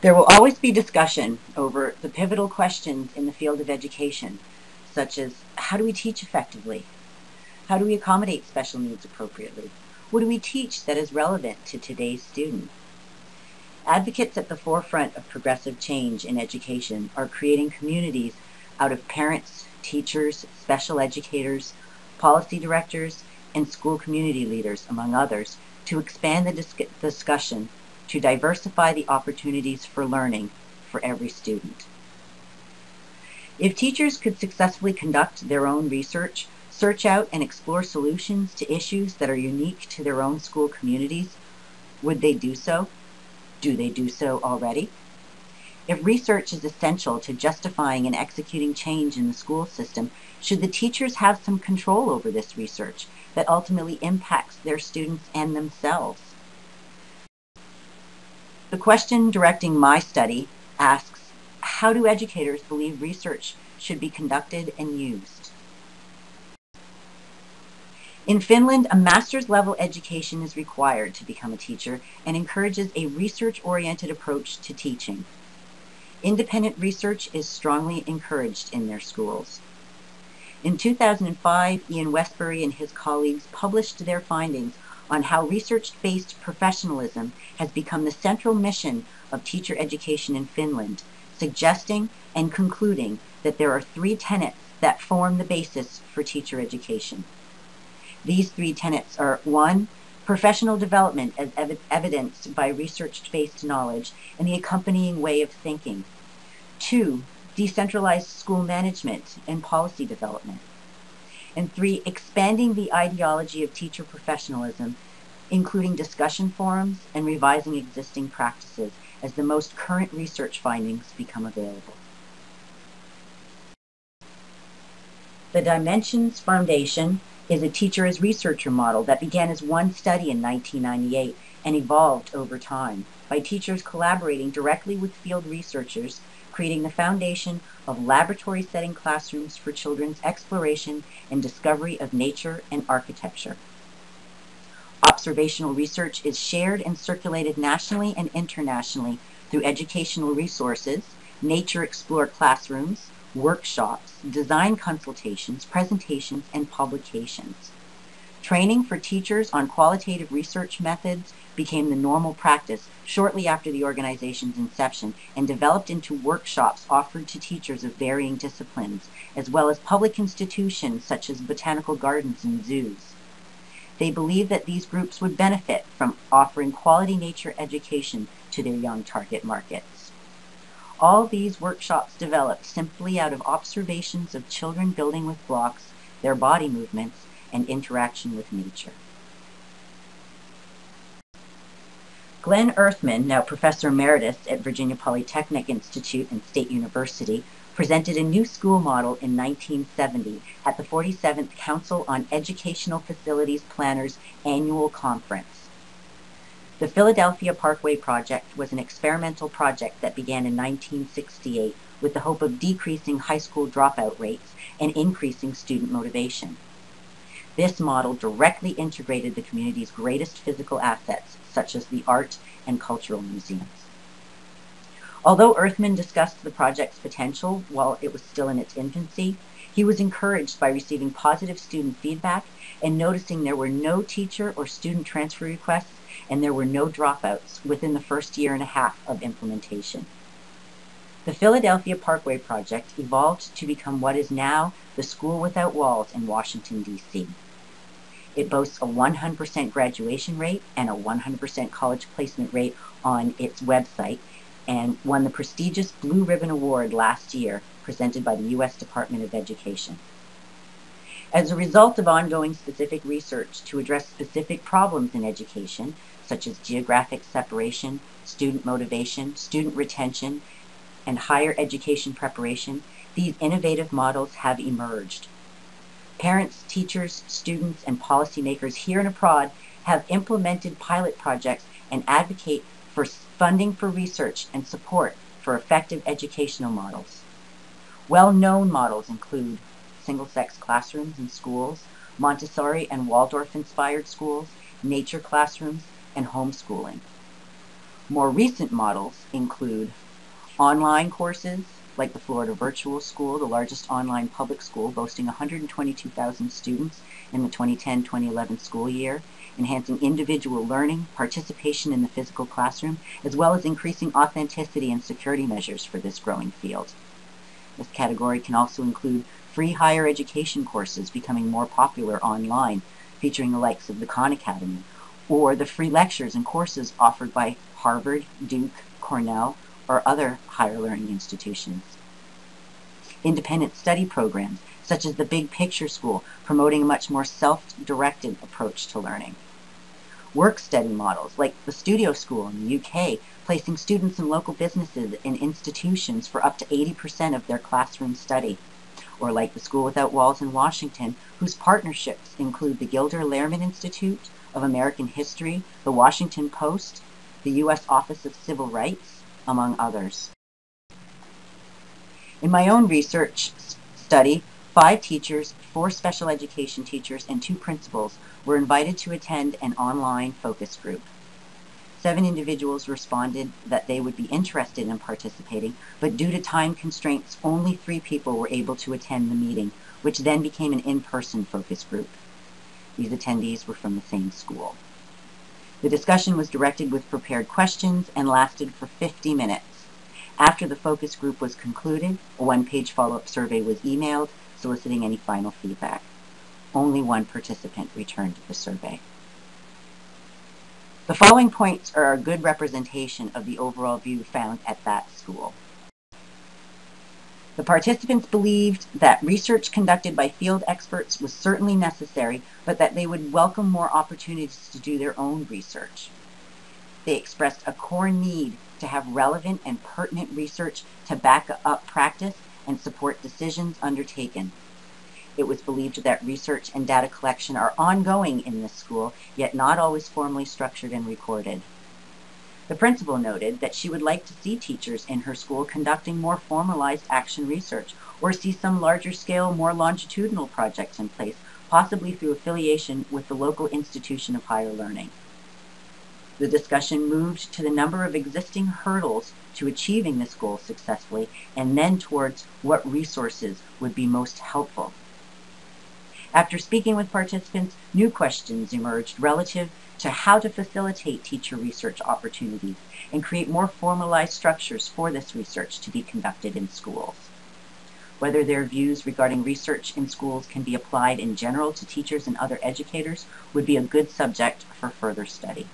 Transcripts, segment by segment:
There will always be discussion over the pivotal questions in the field of education, such as how do we teach effectively? How do we accommodate special needs appropriately? What do we teach that is relevant to today's student? Advocates at the forefront of progressive change in education are creating communities out of parents, teachers, special educators, policy directors, and school community leaders, among others, to expand the discussion to diversify the opportunities for learning for every student. If teachers could successfully conduct their own research, search out and explore solutions to issues that are unique to their own school communities, would they do so? Do they do so already? If research is essential to justifying and executing change in the school system, should the teachers have some control over this research that ultimately impacts their students and themselves? The question directing my study asks, how do educators believe research should be conducted and used? In Finland, a master's level education is required to become a teacher and encourages a research-oriented approach to teaching. Independent research is strongly encouraged in their schools. In 2005, Ian Westbury and his colleagues published their findings on how research-based professionalism has become the central mission of teacher education in Finland, suggesting and concluding that there are 3 tenets that form the basis for teacher education. These 3 tenets are: 1, professional development as evidenced by research-based knowledge and the accompanying way of thinking. 2, decentralized school management and policy development. And 3, expanding the ideology of teacher professionalism, including discussion forums and revising existing practices as the most current research findings become available. The Dimensions Foundation is a teacher as researcher model that began as one study in 1998 and evolved over time by teachers collaborating directly with field researchers, creating the foundation of laboratory setting classrooms for children's exploration and discovery of nature and architecture. Observational research is shared and circulated nationally and internationally through educational resources, Nature Explore classrooms, workshops, design consultations, presentations, and publications. Training for teachers on qualitative research methods became the normal practice shortly after the organization's inception and developed into workshops offered to teachers of varying disciplines, as well as public institutions such as botanical gardens and zoos. They believed that these groups would benefit from offering quality nature education to their young target markets. All these workshops developed simply out of observations of children building with blocks, their body movements, and interaction with nature. Glenn Earthman, now Professor Emeritus at Virginia Polytechnic Institute and State University, presented a new school model in 1970 at the 47th Council on Educational Facilities Planners annual conference. The Philadelphia Parkway Project was an experimental project that began in 1968 with the hope of decreasing high school dropout rates and increasing student motivation. This model directly integrated the community's greatest physical assets, such as the art and cultural museums. Although Earthman discussed the project's potential while it was still in its infancy, he was encouraged by receiving positive student feedback and noticing there were no teacher or student transfer requests and there were no dropouts within the first year and a half of implementation. The Philadelphia Parkway Project evolved to become what is now the School Without Walls in Washington, D.C. It boasts a 100% graduation rate and a 100% college placement rate on its website and won the prestigious Blue Ribbon Award last year, presented by the U.S. Department of Education. As a result of ongoing specific research to address specific problems in education, such as geographic separation, student motivation, student retention, and higher education preparation, these innovative models have emerged. Parents, teachers, students, and policymakers here and abroad have implemented pilot projects and advocate for funding for research and support for effective educational models. Well-known models include single-sex classrooms in schools, Montessori and Waldorf-inspired schools, nature classrooms, and homeschooling. More recent models include online courses like the Florida Virtual School, the largest online public school boasting 122,000 students in the 2010-2011 school year, enhancing individual learning, participation in the physical classroom, as well as increasing authenticity and security measures for this growing field. This category can also include free higher education courses becoming more popular online, featuring the likes of the Khan Academy, or the free lectures and courses offered by Harvard, Duke, Cornell, or other higher learning institutions. Independent study programs, such as the Big Picture School, promoting a much more self-directed approach to learning. Work study models, like the Studio School in the UK, placing students in local businesses and institutions for up to 80% of their classroom study. Or like the School Without Walls in Washington, whose partnerships include the Gilder Lehrman Institute of American History, the Washington Post, the U.S. Office of Civil Rights, among others. In my own research study, 5 teachers, 4 special education teachers, and 2 principals were invited to attend an online focus group. 7 individuals responded that they would be interested in participating, but due to time constraints, only 3 people were able to attend the meeting, which then became an in-person focus group. These attendees were from the same school. The discussion was directed with prepared questions and lasted for 50 minutes. After the focus group was concluded, a 1-page follow-up survey was emailed, soliciting any final feedback. Only 1 participant returned the survey. The following points are a good representation of the overall view found at that school. The participants believed that research conducted by field experts was certainly necessary, but that they would welcome more opportunities to do their own research. They expressed a core need to have relevant and pertinent research to back up practice and support decisions undertaken. It was believed that research and data collection are ongoing in this school, yet not always formally structured and recorded. The principal noted that she would like to see teachers in her school conducting more formalized action research, or see some larger scale, more longitudinal projects in place, possibly through affiliation with the local institution of higher learning. The discussion moved to the number of existing hurdles to achieving this goal successfully, and then towards what resources would be most helpful. After speaking with participants, new questions emerged relative to how to facilitate teacher research opportunities and create more formalized structures for this research to be conducted in schools. Whether their views regarding research in schools can be applied in general to teachers and other educators would be a good subject for further study.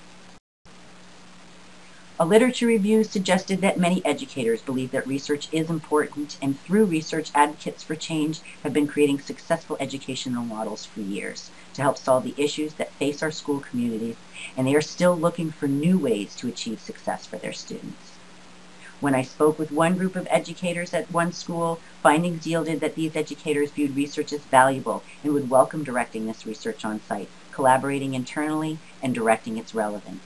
A literature review suggested that many educators believe that research is important, and through research, advocates for change have been creating successful educational models for years to help solve the issues that face our school communities, and they are still looking for new ways to achieve success for their students. When I spoke with one group of educators at one school, findings yielded that these educators viewed research as valuable and would welcome directing this research on site, collaborating internally, and directing its relevance.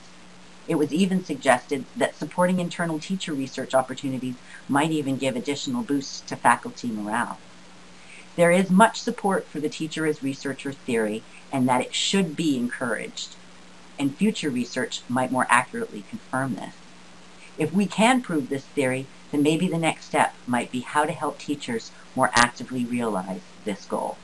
It was even suggested that supporting internal teacher research opportunities might even give additional boosts to faculty morale. There is much support for the teacher as researcher theory, and that it should be encouraged, and future research might more accurately confirm this. If we can prove this theory, then maybe the next step might be how to help teachers more actively realize this goal.